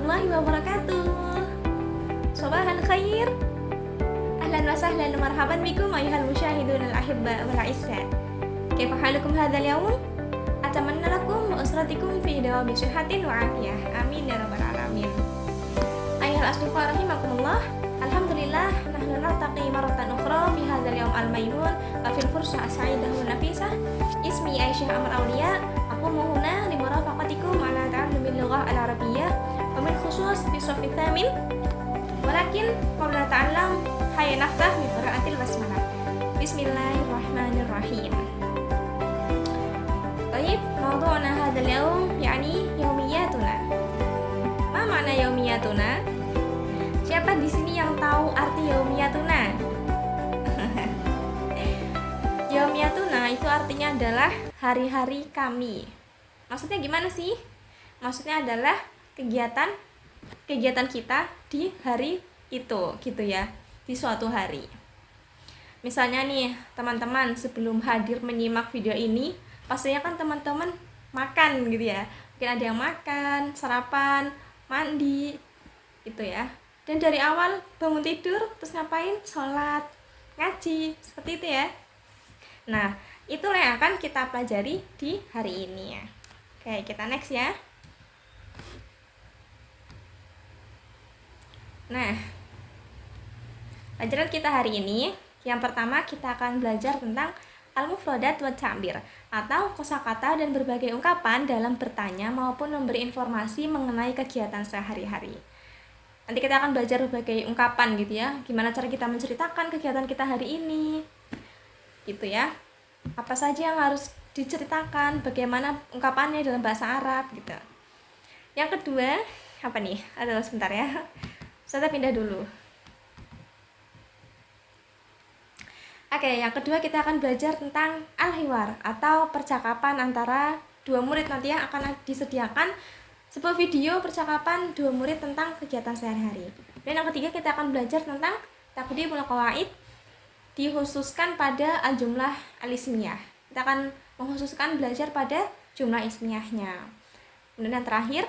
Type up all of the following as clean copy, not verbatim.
warahmatullahi wabarakatuh. Sabahal khair. Ahlan wa sahlan wa marhaban bikum ayuhal musyahidun al-ahibba wal a'izzat. Kaifa halukum hadzal yawm? Atamanna lakum wa usratikum fi dawami sihhatin wa afiyah. Amin ya rabbal alamin. Ayuhal asdiqa rahimakumullah. Alhamdulillah nahnu naltaqi maratan ukhra fi hadzal yawm al-maymun wa fil fursah as-sa'idah wa nafisah. Ismi Aisyah Amr Aulia. Aku huna limarafaqatikum ala ta'allumil lughah al-arabiyyah wa min khusus fi shafi tsamin. Walakin qabla ta'allam hayya naftah bi qira'atil basmalah. Bismillahirrahmanirrahim. Baik, mawdu'na hadzal yawm yakni yaumiyatuna. Ma makna yaumiyatuna? Siapa di sini yang tahu arti yaumiyatuna? Yaumiyatuna itu artinya adalah hari-hari kami. Maksudnya gimana sih? Maksudnya adalah kegiatan kita di hari itu, gitu ya, di suatu hari. Misalnya nih, teman-teman sebelum hadir menyimak video ini, pastinya kan teman-teman makan gitu ya. Mungkin ada yang makan, sarapan, mandi, gitu ya. Dan dari awal bangun tidur, terus ngapain? Sholat, ngaji, seperti itu ya. Nah, itulah yang akan kita pelajari di hari ini ya. Oke, kita next ya. Nah, pelajaran kita hari ini, yang pertama kita akan belajar tentang al-mufradat wa ta'bir, atau kosakata dan berbagai ungkapan dalam bertanya maupun memberi informasi mengenai kegiatan sehari-hari. Nanti kita akan belajar berbagai ungkapan gitu ya, gimana cara kita menceritakan kegiatan kita hari ini, gitu ya. Apa saja yang harus diceritakan, bagaimana ungkapannya dalam bahasa Arab gitu. Yang kedua, apa nih? Aduh, sebentar ya. Saya pindah dulu. Oke, yang kedua kita akan belajar tentang al-hiwar atau percakapan antara dua murid. Nanti yang akan disediakan sebuah video percakapan dua murid tentang kegiatan sehari-hari. Dan yang ketiga kita akan belajar tentang taqdimul qawaid, dikhususkan pada al-jumlah al-ismiyah. Kita akan mengkhususkan belajar pada jumlah ismiyahnya. Kemudian yang terakhir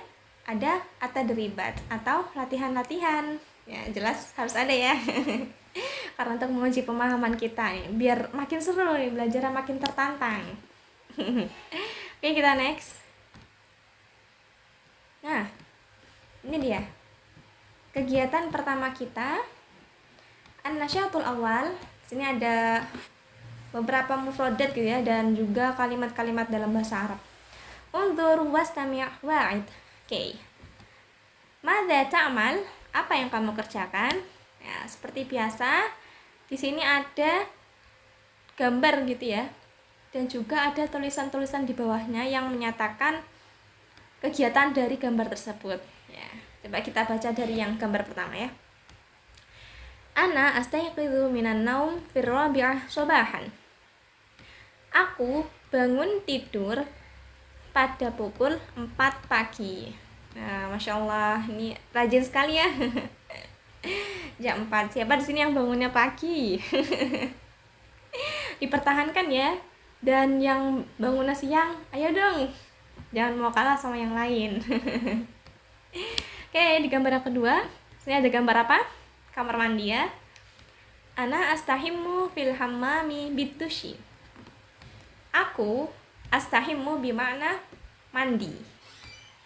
ada at-tadribat atau latihan-latihan. Ya, jelas harus ada ya. Karena untuk menguji pemahaman kita nih, biar makin seru nih, belajar makin tertantang. Oke, kita next. Nah, ini dia. Kegiatan pertama kita an-nasyatul awal. Sini ada beberapa mufradat gitu ya, dan juga kalimat-kalimat dalam bahasa Arab. Unzur wastami' wa'id. Oke. Madza ta'mal? Apa yang kamu kerjakan? Ya, seperti biasa, di sini ada gambar gitu ya. Dan juga ada tulisan-tulisan di bawahnya yang menyatakan kegiatan dari gambar tersebut. Ya, coba kita baca dari yang gambar pertama ya. Ana astayqizu minan naum fir rabi'ah sabahan. Aku bangun tidur pada pukul 4 pagi. Nah, Masya Allah, ini rajin sekali ya. Jam 4. Siapa di sini yang bangunnya pagi? Dipertahankan ya. Dan yang bangunnya siang, ayo dong. Jangan mau kalah sama yang lain. Oke, di gambar yang kedua, sini ada gambar apa? Kamar mandi ya. Ana astahimmu fil hammami bitushi. Aku astahimmu bermakna mandi.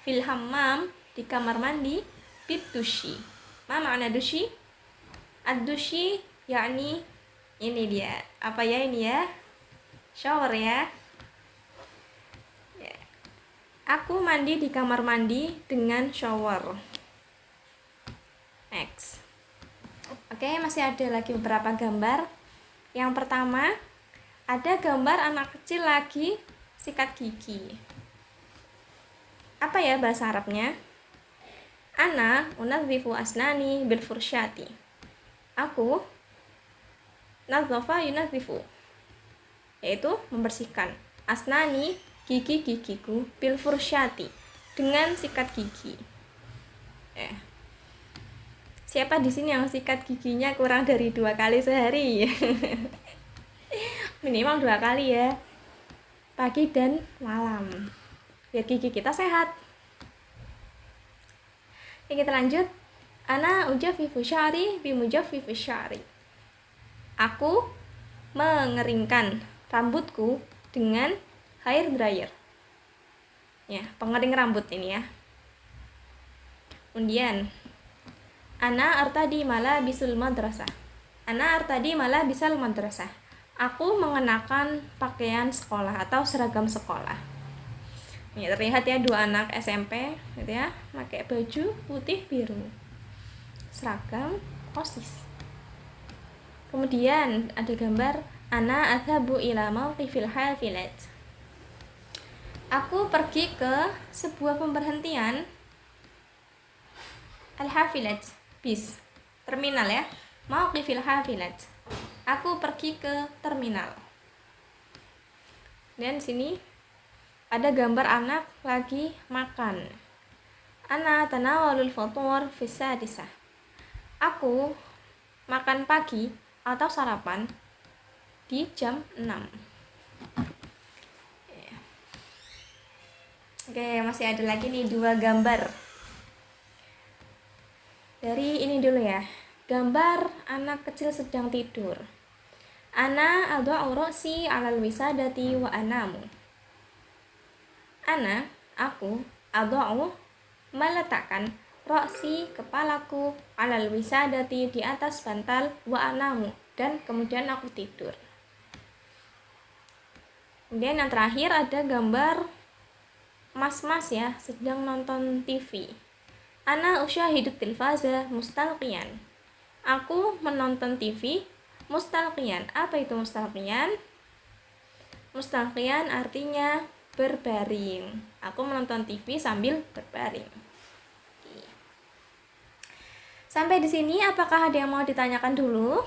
Fil hammam di kamar mandi, bitushi. Ma makna dushi? Ad-dushi yakni ini dia. Apa ya ini ya? Shower ya. Aku mandi di kamar mandi dengan shower. Next. Oke, masih ada lagi beberapa gambar. Yang pertama, ada gambar anak kecil lagi sikat gigi. Apa ya bahasa Arabnya? Ana unadzifu asnani bil fursyati. Aku nadzafa yunadzifu, yaitu membersihkan asnani gigi-gigiku bil fursyati, dengan sikat gigi. Siapa di sini yang sikat giginya kurang dari 2 kali sehari? Minimal 2 kali ya, pagi dan malam, biar gigi kita sehat. Oke, kita lanjut. Ana ujaffifu sya'ri bimujaffifi sya'ri. Aku mengeringkan rambutku dengan hair dryer. Ya, pengering rambut ini ya. Kemudian ana artadi malabisul madrasah. Ana artadi malabisal madrasah. Aku mengenakan pakaian sekolah atau seragam sekolah. Ini terlihat ya dua anak SMP gitu ya, pakai baju putih biru. Seragam OSIS. Kemudian ada gambar ana adhabu ila mauqifil hafilat. Aku pergi ke sebuah pemberhentian al-hafilat, bis, terminal ya. Mauqifil hafilat. Aku pergi ke terminal. Dan sini ada gambar anak lagi makan. Ana tanawalul futur fi sadisah. Aku makan pagi atau sarapan di jam 6. Oke, masih ada lagi nih dua gambar. Dari ini dulu ya. Gambar anak kecil sedang tidur. Ana adha'u ra'si 'alal wisadati wa anamu. Ana, aku, adha'u, meletakkan ra'si, kepalaku, 'alal wisadati, di atas bantal, wa anamu, dan kemudian aku tidur. Kemudian yang terakhir ada gambar mas-mas ya, sedang nonton TV. Ana usyahidu tilfaza mustalqiyan. Aku menonton TV mustalqiyan. Apa itu mustalqiyan? Mustalqiyan artinya berbaring. Aku menonton TV sambil berbaring. Sampai di sini apakah ada yang mau ditanyakan dulu?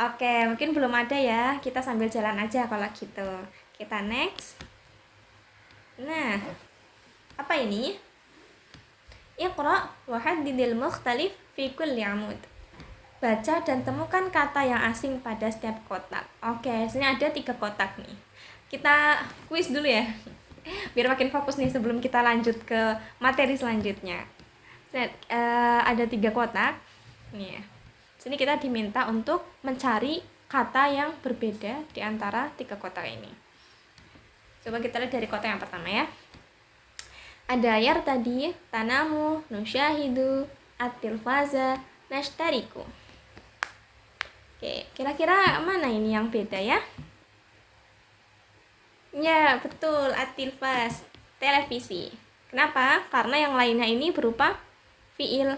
Oke, mungkin belum ada ya. Kita sambil jalan aja kalau gitu. Kita next. Nah, apa ini? Iqra wa haddidil mukhtalif fi kulli 'amud. Baca dan temukan kata yang asing pada setiap kotak. Oke, sini ada 3 kotak nih. Kita kuis dulu ya. Biar makin fokus nih sebelum kita lanjut ke materi selanjutnya. Ada 3 kotak. Nih. Sini kita diminta untuk mencari kata yang berbeda di antara 3 kotak ini. Coba kita lihat dari kotak yang pertama ya. Ada ayat tadi, tanamu, nusyahidu, at-tilfaza, nashtariku. Oke, kira-kira mana ini yang beda ya? Ya, betul, at-tilfaz, televisi. Kenapa? Karena yang lainnya ini berupa fiil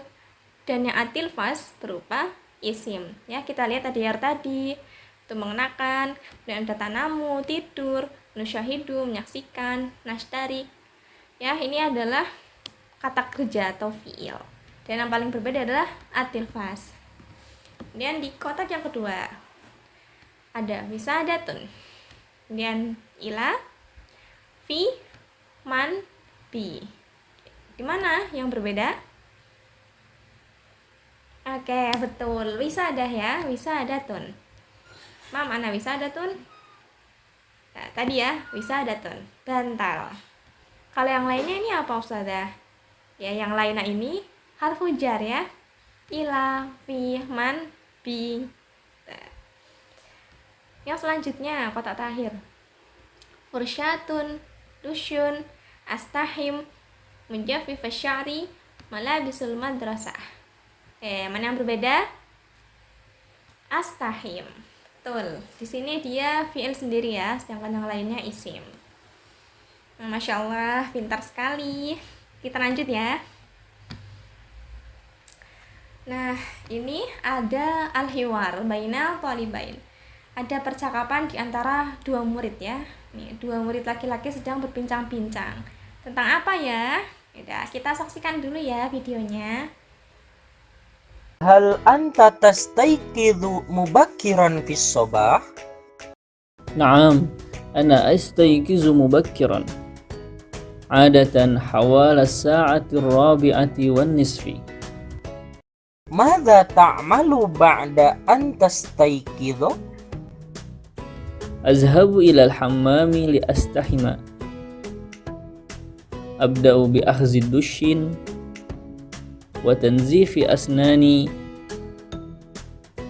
dan yang at-tilfaz berupa isim. Ya, kita lihat tadi ayat tadi, itu mengenakan, dan ada tanamu, tidur, nusyahidu, menyaksikan, nashtarik. Ya, ini adalah kata kerja atau fiil. Dan yang paling berbeda adalah at-tilfaz. Kemudian di kotak yang kedua ada wisadatun. Kemudian ila, fi, man, bi. Di mana yang berbeda? Oke, betul. Wisadah ya, wisadatun. Mana wisadatun? Nah, tadi ya, wisadatun. Bantal. Kalau yang lainnya ini apa Ustazah? Ya, yang lainnya ini harfu jar ya. Ila, fi, man, bi. Yang selanjutnya kotak terakhir. Fursyatun, dusyun, astahim, mujaffif asy'ari, malabisul madrasah. Mana yang berbeda? Astahim. Betul. Di sini dia fi'il sendiri ya, sedangkan yang lainnya isim. Masya Allah, pintar sekali. Kita lanjut ya. Nah, ini ada al-hiwar bainal thalibain. Ada percakapan di antara 2 murid ya. Nih, 2 murid laki-laki sedang berbincang-bincang. Tentang apa ya? Yaudah, kita saksikan dulu ya videonya. Hal anta tastayqidhu mubakkiran fis sabah? نعم أنا أستيقظ مبكرا عادة حوالي الساعة 4:30. Madza ta'malu ba'da an tastayqidhu? أذهب إلى الحمام لأستحمى أبدأ بأخذ الدش وتنظيف أسناني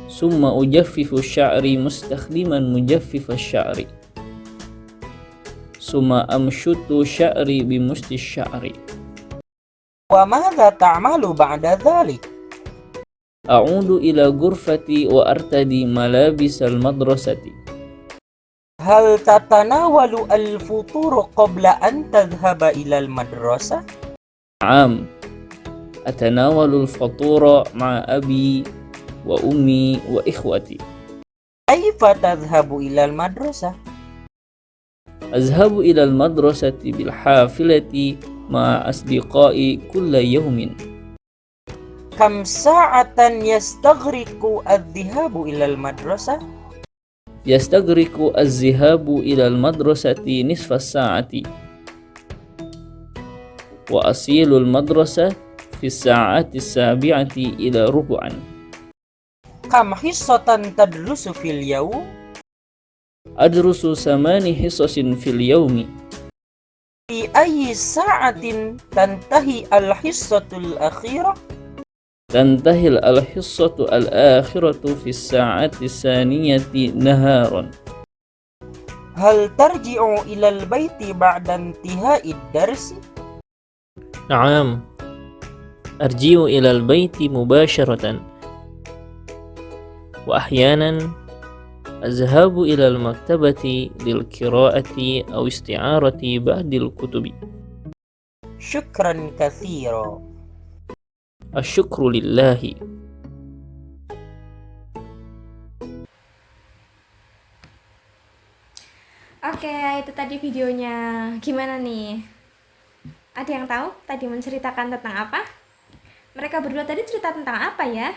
ثم أجفف شعري مستخدما مجفف الشعر ثم أمشط شعري بمشط الشعر وماذا تعمل بعد ذلك؟ أعود إلى غرفتي وأرتدي ملابس المدرسة هل تتناول الفطور قبل أن تذهب إلى المدرسة؟ نعم أتناول الفطور مع أبي وأمي وإخوتي كيف تذهب إلى المدرسة؟ أذهب إلى المدرسة بالحافلة مع أصدقائي كل يوم كم ساعة يستغرق الذهاب إلى المدرسة؟ يستغرق الذهاب إلى المدرسة نصف الساعة وأصل المدرسة في الساعة 7 إلى ربع كم حصة تدرس في اليوم؟ أدرس 8 حصص في اليوم في أي ساعة تنتهي الحصة الأخيرة؟ تنتهي الحصة الآخرة في الساعة 2 نهارا هل ترجع إلى البيت بعد انتهاء الدرس؟ نعم أرجع إلى البيت مباشرة وأحيانا أذهب إلى المكتبة للقراءة أو استعارة بعض الكتب شكرا كثيرا. الشكر لله. Oke, itu tadi videonya. Gimana nih? Ada yang tahu tadi menceritakan tentang apa? Mereka berdua tadi cerita tentang apa ya?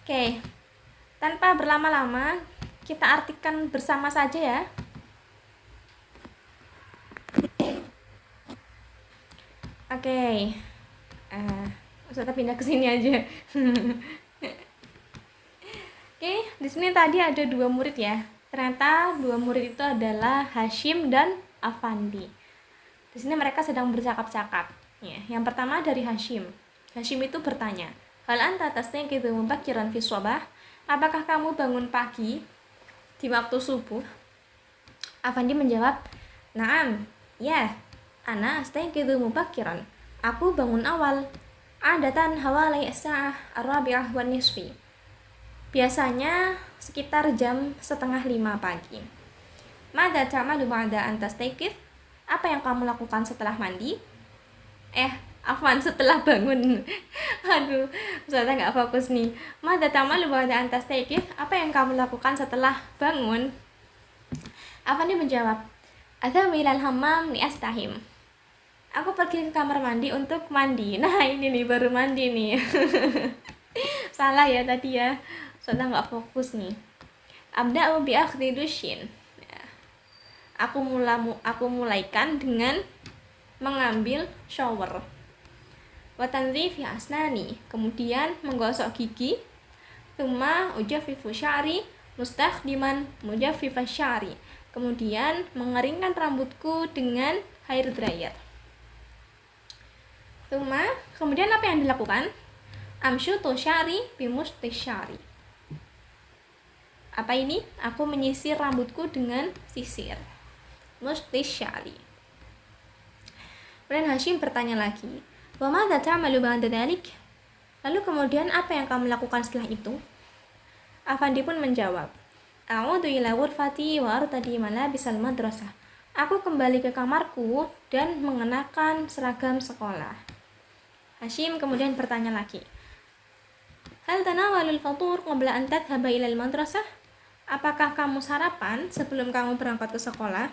Oke, tanpa berlama-lama, kita artikan bersama saja ya. Oke, Ustazah pindah ke sini aja. Oke, di sini tadi ada 2 murid ya. Ternyata 2 murid itu adalah Hashim dan Afandi. Di sini mereka sedang bercakap-cakap. Ya, yang pertama dari Hashim. Hashim itu bertanya, "Hal anta tastaqidu mubakkiran fi shabah?" Apakah kamu bangun pagi di waktu subuh? Afandi menjawab, "Naam, ya. Ana astaqidu mubakkiran. Aku bangun awal. Adatan hawalai as-sa'ah ar-rabi'ah wan nisfi." Biasanya sekitar jam 4:30 pagi. Mada ta'malu ba'da an tastaqid? Apa yang kamu lakukan setelah mandi? Afwan, setelah bangun. Aduh, Ustazah nggak fokus nih. Mada ta'malu ba'da an tastaqid? Apa yang kamu lakukan setelah bangun? Afandi menjawab, "Adhabu ilal hammam li astahim." Aku pergi ke kamar mandi untuk mandi. Nah, ini nih baru mandi nih. Salah ya tadi ya. Sudah nggak fokus nih. Abda'u bi akhdhi dushin. Aku mulaikan dengan mengambil shower. Wa tanzifi asnani. Kemudian menggosok gigi. Tsumma ujaffifu sya'ri mustakhdiman mujaffifas sya'ri. Kemudian mengeringkan rambutku dengan hair dryer. Kemudian apa yang dilakukan? Amshutu sya'ri bimushti sya'ri. Apa ini? Aku menyisir rambutku dengan sisir. Mushti sya'ri. Kemudian Hashim bertanya lagi, "Wa madza ta'malu ba'da dzalik?" Lalu kemudian apa yang kamu lakukan setelah itu? Afandi pun menjawab, "A'udu ila ghurfati wa artadi malabisal madrasah." Aku kembali ke kamarku dan mengenakan seragam sekolah. Hashim kemudian bertanya lagi, "Hal tanawalul fatur qabla an tadhhaba ila al-madrasah?" Apakah kamu sarapan sebelum kamu berangkat ke sekolah?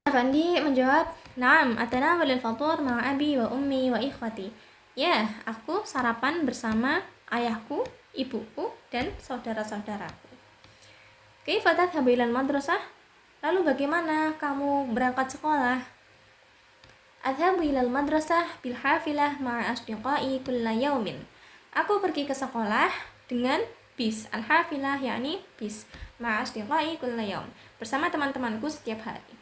Afandi menjawab, "Naam, atanawalul fatur ma'a abi wa ummi wa ikhwati." Ya, aku sarapan bersama ayahku, ibuku, dan saudara-saudaraku. Kaifa tadhhabu ila al-madrasah? Lalu bagaimana kamu berangkat sekolah? Adhabu ila al-madrasah bil hafilah ma'a asdiqai kulla yaumin. Aku pergi ke sekolah dengan bis. Al-hafilah yakni bis. Ma'a asdiqai kulla yaum. Bersama teman-temanku setiap hari.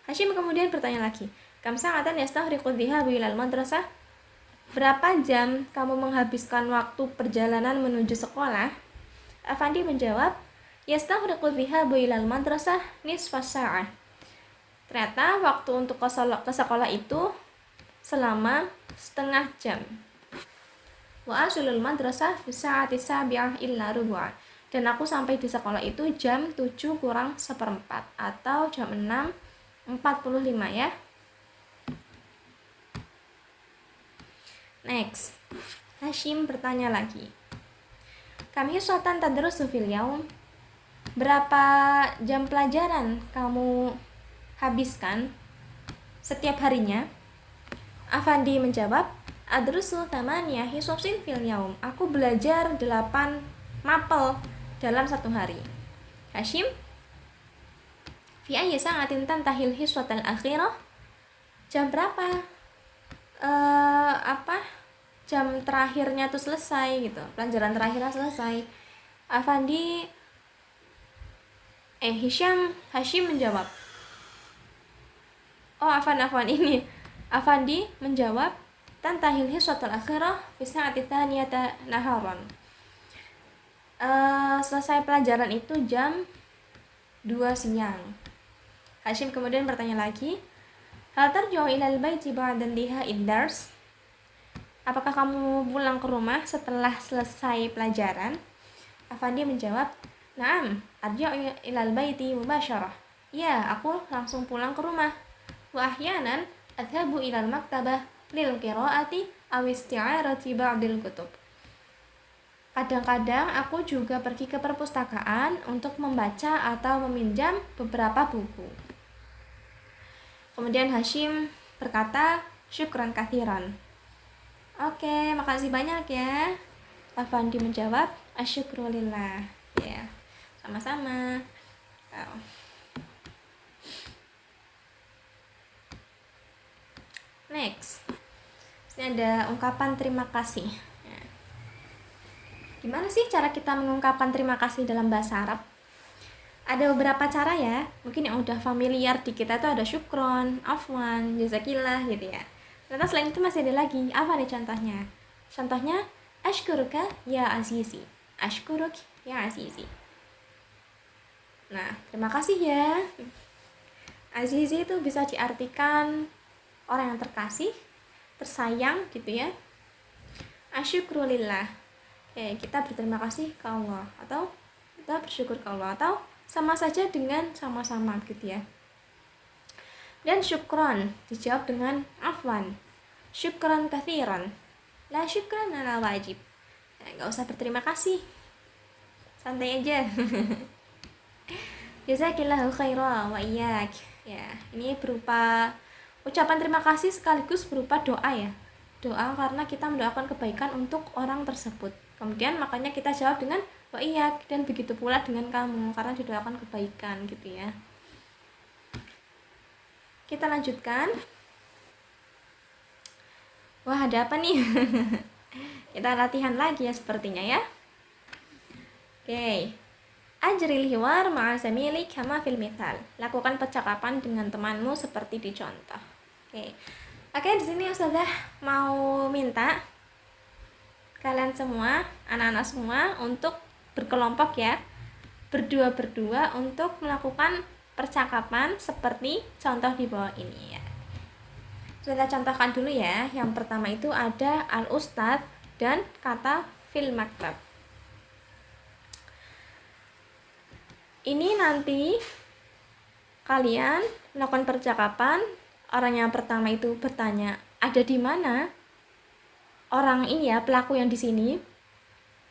Hashim kemudian bertanya lagi, kam sa'atan yastaghriqu dhihabu ilal madrasah? Berapa jam kamu menghabiskan waktu perjalanan menuju sekolah? Afandi menjawab, yastaghriqu dhihabu ilal madrasah nisfa sa'ah. Ternyata waktu untuk ke sekolah itu selama setengah jam. Wa asulul madrasah fi sa'ati sabi'ah illa rubu'ah. Dan aku sampai di sekolah itu jam 7 kurang seperempat atau jam 6:45 ya. Next, Hashim bertanya lagi. Kam hisatan tadrusu fil yaum? Berapa jam pelajaran kamu habiskan setiap harinya? Afandi menjawab, adrusu tamaniya hisosin fil yaum. Aku belajar 8 mapel dalam satu hari. Hashim, fi ayyi sa'atin tantahil hiswatal akhirah? Jam berapa jam terakhirnya tuh selesai gitu, pelajaran terakhirnya selesai? Hashim menjawab, Afandi menjawab, tantahil hiswatul akhirah fi sa'ati thaniyata naharan. Selesai pelajaran itu jam 2 siang. Hashim kemudian bertanya lagi, hal tarji'u ilal baiti ba'da intiha'id dars? Apakah kamu pulang ke rumah setelah selesai pelajaran? Afandi menjawab, na'am, arji'u ilal baiti mubasyarah. Ya, aku langsung pulang ke rumah. Wa ahyanan adhabu ilal maktabah lil qiraati aw isti'arati ba'dil kutub. Kadang-kadang aku juga pergi ke perpustakaan untuk membaca atau meminjam beberapa buku. Kemudian Hashim berkata, syukran kathiran. Oke, makasih banyak ya. Afandi menjawab, asyukrulillah. Ya, sama-sama. Next, ini ada ungkapan terima kasih. Gimana sih cara kita mengungkapkan terima kasih dalam bahasa Arab? Ada beberapa cara ya. Mungkin yang udah familiar di kita tuh ada syukron, afwan, jazakillah gitu ya. Ternyata selain itu masih ada lagi. Apa nih contohnya? Contohnya, ashkuruka ya azizi. Ashkuruk ya azizi. Nah, terima kasih ya. Azizi itu bisa diartikan orang yang terkasih, tersayang gitu ya. Asyukrulillah. Kita berterima kasih ke Allah, atau kita bersyukur ke Allah, atau sama saja dengan sama-sama gitu ya. Dan syukron dijawab dengan afwan, syukron kathiran, la syukran ala wajib. Gak usah berterima kasih, santai aja. Jazakillahu khaira wa iyyak. Ya, ini berupa ucapan terima kasih sekaligus berupa doa ya. Doa karena kita mendoakan kebaikan untuk orang tersebut. Kemudian makanya kita jawab dengan wa iyyak, dan begitu pula dengan kamu karena didoakan kebaikan gitu ya. Kita lanjutkan. Wah, ada apa nih? Kita latihan lagi ya sepertinya ya. Oke. Ajril hiwar ma'a zamilik kama fil mithal. Lakukan percakapan dengan temanmu seperti di contoh. Oke, di sini Ustazah mau minta kalian semua, anak-anak semua untuk berkelompok ya. Berdua-berdua untuk melakukan percakapan seperti contoh di bawah ini ya. Kita contohkan dulu ya. Yang pertama itu ada al-ustadz dan kata fil maktab. Ini nanti kalian melakukan percakapan. Orang yang pertama itu bertanya, ada di mana orang ini ya, pelaku yang di sini,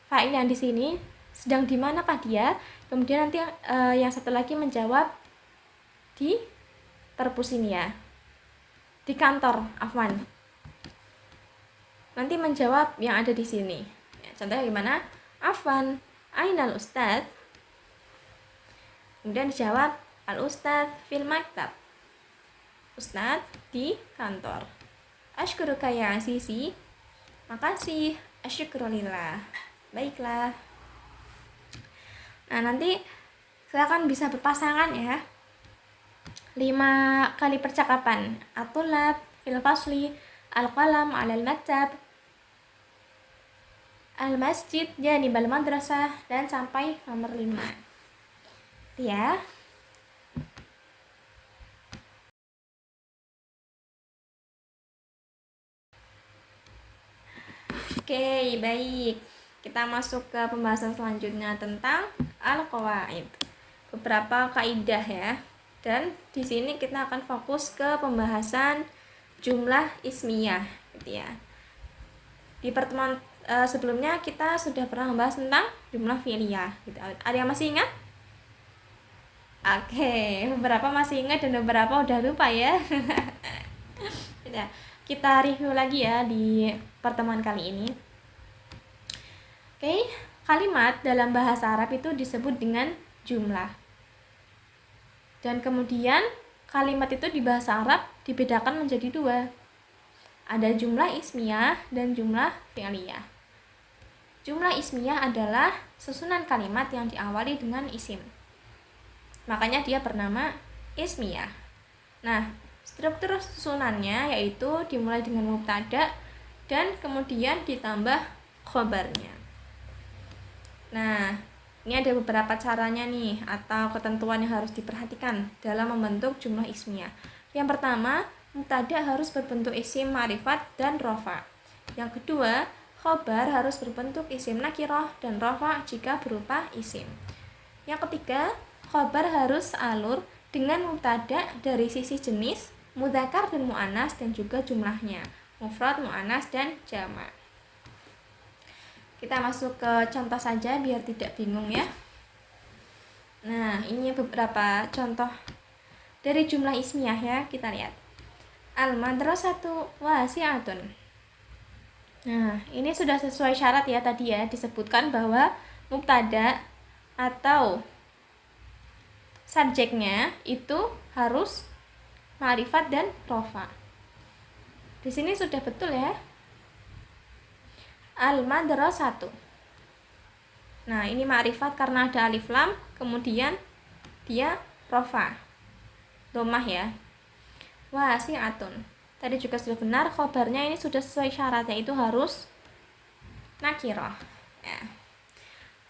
fa'il yang di sini, sedang di manakah dia? Kemudian nanti yang satu lagi menjawab di perpus ini ya, di kantor, afwan. Nanti menjawab yang ada di sini. Ya, contohnya gimana? Afwan, ainal ustadz? Kemudian dijawab al-ustadz fil maktab. Ustadz di kantor. Ashkuruka ya azizi. Makasih. Asyukrulillah. Baiklah. Nah, nanti silakan bisa berpasangan ya. 5 kali percakapan. At-tulab fil fasli, al-qalam 'alal maktab, al-masjid janibal madrasah, dan sampai nomor 5. Ya. Oke, baik. Kita masuk ke pembahasan selanjutnya tentang al-qawaid. Beberapa kaidah ya. Dan di sini kita akan fokus ke pembahasan jumlah ismiyah gitu ya. Di pertemuan sebelumnya kita sudah pernah membahas tentang jumlah fi'liyah gitu. Ada yang masih ingat? Oke, beberapa masih ingat dan beberapa udah lupa ya. Kita review lagi ya di pertemuan kali ini. Oke, kalimat dalam bahasa Arab itu disebut dengan jumlah. Dan kemudian kalimat itu di bahasa Arab dibedakan menjadi 2. Ada jumlah ismiyah dan jumlah fi'liyah. Jumlah ismiyah adalah susunan kalimat yang diawali dengan isim. Makanya dia bernama ismiyah. Nah, struktur susunannya yaitu dimulai dengan mubtada dan kemudian ditambah khobarnya. Nah, ini ada beberapa caranya nih atau ketentuan yang harus diperhatikan dalam membentuk jumlah ismiyah. Yang pertama, mubtada harus berbentuk isim ma'rifat dan rofa. Yang kedua, khobar harus berbentuk isim nakirah dan rofa jika berupa isim. Yang ketiga, khobar harus alur dengan mubtada dari sisi jenis, mudzakkar dan mu'annas, dan juga jumlahnya, mufrad, mu'annas, dan jamak. Kita masuk ke contoh saja biar tidak bingung ya. Nah, ini beberapa contoh dari jumlah ismiyah ya, kita lihat. Al-madrasatu wasi'atun. Nah, ini sudah sesuai syarat ya tadi ya, disebutkan bahwa mubtada atau subjeknya itu harus ma'rifat dan rofa. Di sini sudah betul ya. Al-madrasatu. Nah, ini ma'rifat karena ada alif lam, kemudian dia rofa, domah ya. Wasi'atun. Tadi juga sudah benar, khobarnya ini sudah sesuai syarat yaitu harus nakirah. Ya.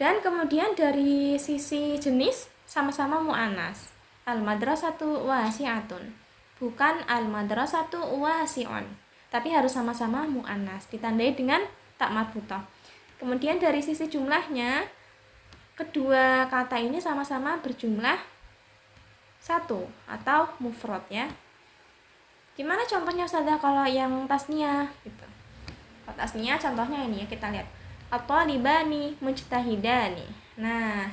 Dan kemudian dari sisi jenis sama-sama mu'annas. Al-madrasatu wasi'atun. Bukan al-madrasatu wasi'un. Tapi harus sama-sama mu'annas, ditandai dengan tak marbutah. Kemudian dari sisi jumlahnya, kedua kata ini sama-sama berjumlah 1 atau mufrad ya. Gimana contohnya Ustazah kalau yang tasniyah gitu? Kalau tasniyah contohnya ini ya, kita lihat. At-talibani mujtahidani. Nah,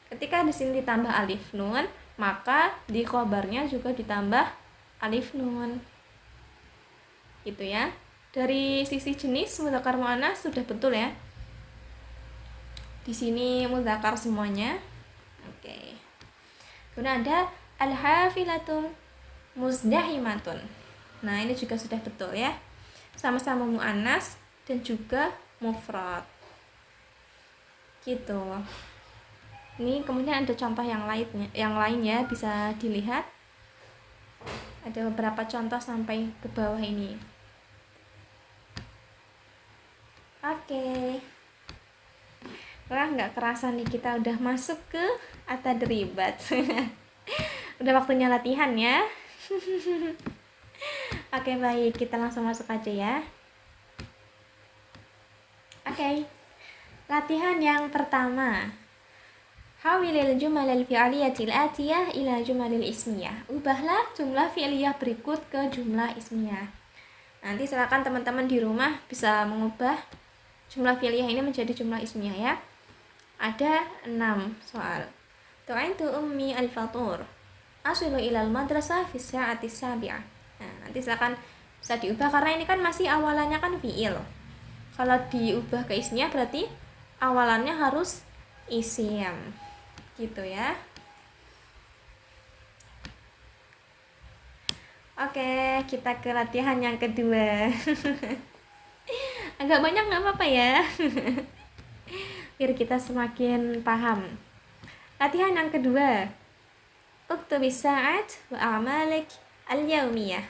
ketika di sini ditambah alif nun, maka di khobarnya juga ditambah alif nun. Gitu ya. Dari sisi jenis mudzakkar mu'annas sudah betul ya. Di sini mudzakkar semuanya. Oke. Kemudian ada al-hafilatul muzdahimatun. Nah, ini juga sudah betul ya. Sama-sama mu'annas dan juga mufrad. Gitu. Ini kemudian ada contoh yang lain ya, bisa dilihat. Ada beberapa contoh sampai ke bawah ini. Oke. Wah, nggak kerasa nih kita udah masuk ke at-tadribat. Udah waktunya latihan ya. Oke, baik, kita langsung masuk aja ya. Oke. Latihan yang pertama. Hawilil jumalil fi'aliyatil atiyah ila jumalil ismiyah. Ubahlah jumlah fi'liyah berikut ke jumlah ismiyah. Nanti silakan teman-teman di rumah bisa mengubah jumlah fi'liyah ini menjadi jumlah ismiyah ya. Ada 6 soal. Tu'aitu ummi al-fatur. Aswilu ilal madrasah fi sa'ati sabi'ah. Nah, nanti silakan bisa diubah karena ini kan masih awalannya kan fi'il. Kalau diubah ke ismiyah berarti awalannya harus isim. Gitu ya. Oke, kita ke latihan yang kedua. Agak banyak nggak apa-apa ya. Biar kita semakin paham. Latihan yang kedua. Uktubis sa'at wa a'malik al-yaumiyah.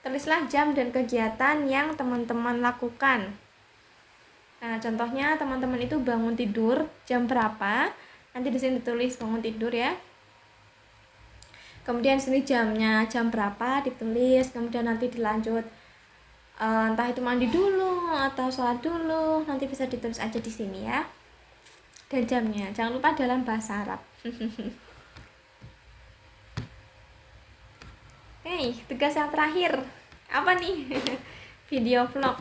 Tulislah jam dan kegiatan yang teman-teman lakukan. Nah, contohnya teman-teman itu bangun tidur jam berapa? Nanti di sini ditulis bangun tidur ya. Kemudian sini jamnya jam berapa ditulis, kemudian nanti dilanjut entah itu mandi dulu atau sholat dulu, nanti bisa ditulis aja di sini ya. Dan jamnya, jangan lupa dalam bahasa Arab. Oke, tugas yang terakhir apa nih? Video vlog.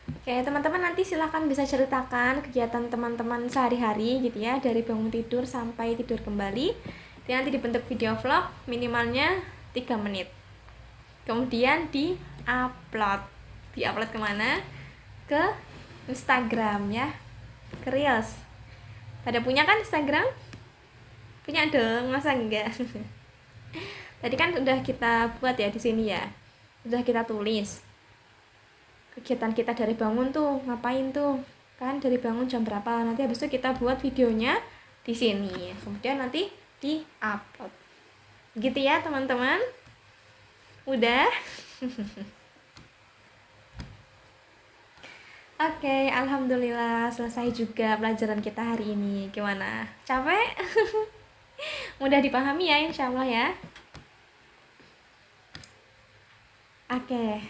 Oke, teman-teman nanti silahkan bisa ceritakan kegiatan teman-teman sehari-hari gitu ya, dari bangun tidur sampai tidur kembali. Dan nanti dibentuk video vlog minimalnya 3 menit. Kemudian di-upload. Di-upload kemana? Ke Instagram ya, ke Reels. Pada punya kan Instagram? Punya dong, masa enggak? Tadi kan udah kita buat ya di sini ya. Udah kita tulis. Kegiatan kita dari bangun tuh ngapain tuh? Kan dari bangun jam berapa? Nanti habis itu kita buat videonya di sini. Kemudian nanti di-upload. Gitu ya, teman-teman. Udah? Oke, alhamdulillah selesai juga pelajaran kita hari ini. Gimana? Capek? Mudah dipahami ya, insya Allah ya. Oke.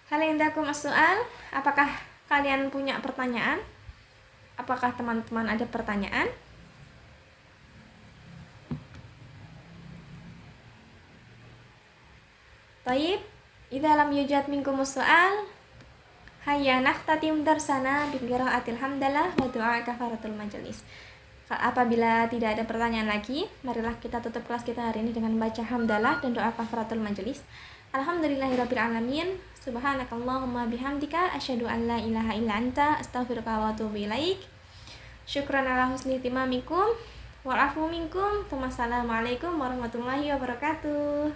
Hal yang indakum as-soal, apakah kalian punya pertanyaan? Apakah teman-teman ada pertanyaan? Taib, idza lam yujad minkum as-soal, hayya nakhtatim darsana bi qiraatil hamdalah wa du'a kafaratul majelis. Apabila tidak ada pertanyaan lagi, marilah kita tutup kelas kita hari ini dengan membaca hamdalah dan doa kafaratul majelis. Alhamdulillahirabbil alamin. Subhanakallahumma bihamdika asyhadu an la ilaha illa anta astaghfiruka wa atubu ilaik. Syukran ala husni timamikum wal afu minkum. Wassalamualaikum warahmatullahi wabarakatuh.